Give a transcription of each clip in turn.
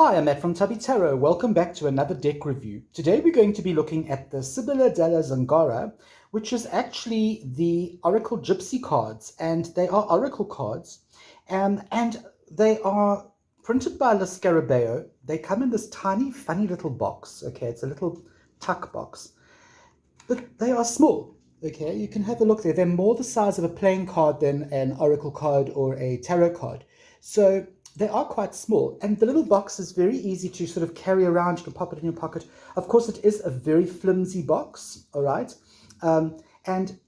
Hi, I'm Matt from Tubby Tarot. Welcome back to another deck review. Today we're going to be looking at the Della Zingara, which is actually the Oracle Gypsy cards, and they are Oracle cards, and they are printed by La Scarabeo. They come in this tiny, funny little box. Okay, it's a little tuck box, but they are small. Okay, you can have a look there. They're more the size of a playing card than an Oracle card or a tarot card. So they are quite small, and the little box is very easy to sort of carry around. You can pop it in your pocket. Of course, it is a very flimsy box, all right? And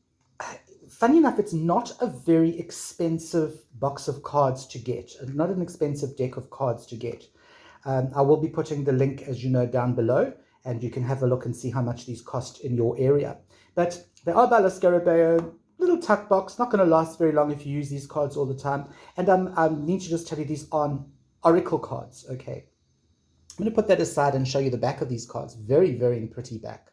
funny enough, it's not a very expensive box of cards to get, not an expensive deck of cards to get. I will be putting the link, as you know, down below, and you can have a look and see how much these cost in your area. But they are by La Scarabeo. Little tuck box, not going to last very long if you use these cards all the time. And I need to just tell you, these are Oracle cards, okay? I'm going to put that aside and show you the back of these cards. Very, very pretty back.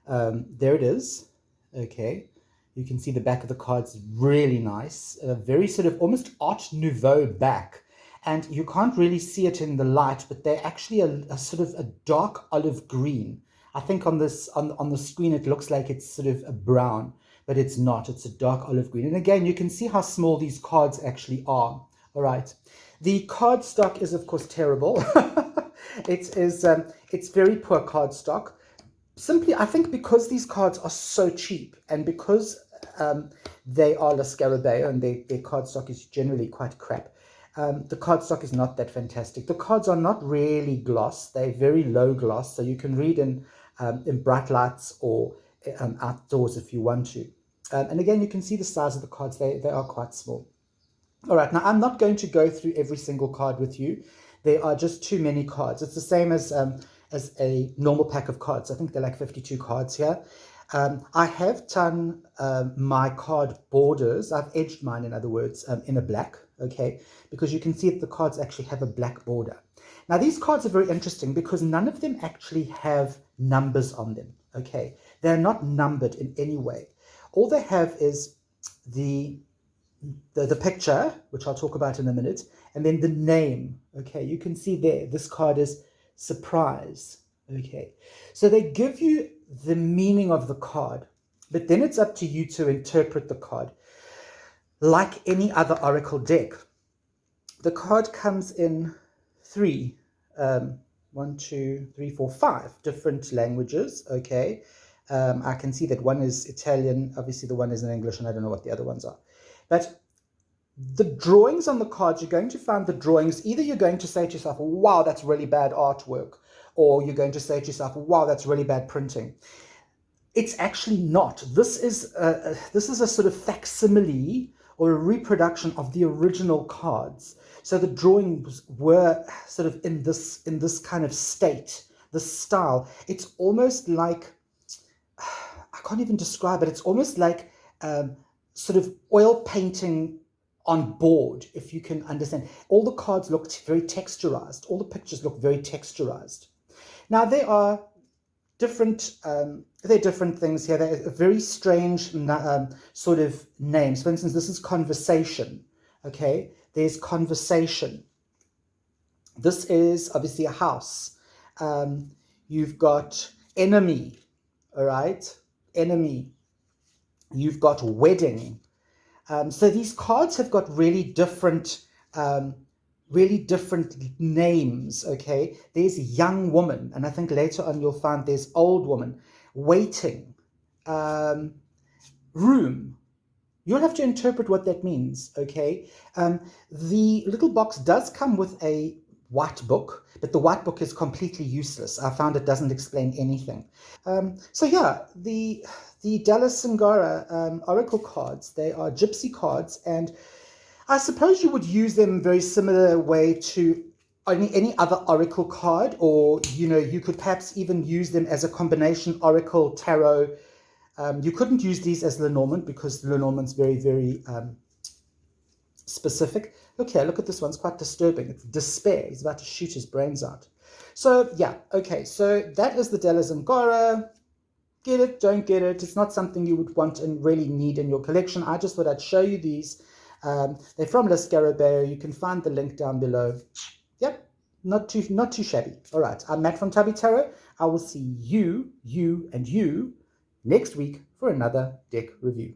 There it is, okay? You can see the back of the cards, really nice. A very sort of almost Art Nouveau back. And you can't really see it in the light, but they're actually a sort of a dark olive green. I think on this on the screen it looks like it's sort of a brown, but it's not. It's a dark olive green. And again, you can see how small these cards actually are. All right. The card stock is, of course, terrible. It's very poor card stock. Simply, I think because these cards are so cheap, and because they are La Scarabeo and their card stock is generally quite crap, the card stock is not that fantastic. The cards are not really gloss. They're very low gloss, so you can read in bright lights or outdoors if you want to. And again, you can see the size of the cards. They are quite small. All right, now I'm not going to go through every single card with you. There are just too many cards. It's the same as a normal pack of cards. I think they're like 52 cards here. I have done my card borders. I've edged mine, in other words, in a black, okay, because you can see that the cards actually have a black border. Now, these cards are very interesting because none of them actually have numbers on them, okay? They're not numbered in any way. All they have is the picture, which I'll talk about in a minute, and then the name, okay? You can see there, this card is surprise, okay? So they give you the meaning of the card, but then it's up to you to interpret the card. Like any other Oracle deck, the card comes in three, 5 different languages, okay? I can see that one is Italian, obviously the one is in English, and I don't know what the other ones are. But the drawings on the cards, you're going to find the drawings, either you're going to say to yourself, wow, that's really bad artwork, or you're going to say to yourself, wow, that's really bad printing. It's actually not. This is a sort of facsimile or a reproduction of the original cards. So the drawings were sort of in this kind of state, this style. It's almost like, I can't even describe it. It's almost like sort of oil painting on board, if you can understand. All the cards look very texturized. All the pictures look very texturized. Now, there are different things here. There are very strange sort of names. For instance, this is conversation, okay? There's conversation. This is obviously a house. You've got enemy, all right? Enemy. You've got wedding. So these cards have got really different names, okay? There's young woman, and I think later on you'll find there's old woman. Waiting. Room. You'll have to interpret what that means, okay? The little box does come with a white book, but the white book is completely useless. I found it doesn't explain anything. So yeah, the Della Zingara Oracle cards, they are gypsy cards, and I suppose you would use them very similar way to any other Oracle card, or, you know, you could perhaps even use them as a combination Oracle Tarot. You couldn't use these as Lenormand because Lenormand's very, very specific. Look here, look at this one. It's quite disturbing. It's despair. He's about to shoot his brains out. So, yeah, okay. So that is the Della Zingara. Get it, don't get it. It's not something you would want and really need in your collection. I just thought I'd show you these. They're from La Scarabeo. You can find the link down below. Yep, Not too shabby. All right, I'm Matt from Tubby Tarot. I will see you, and you next week for another deck review.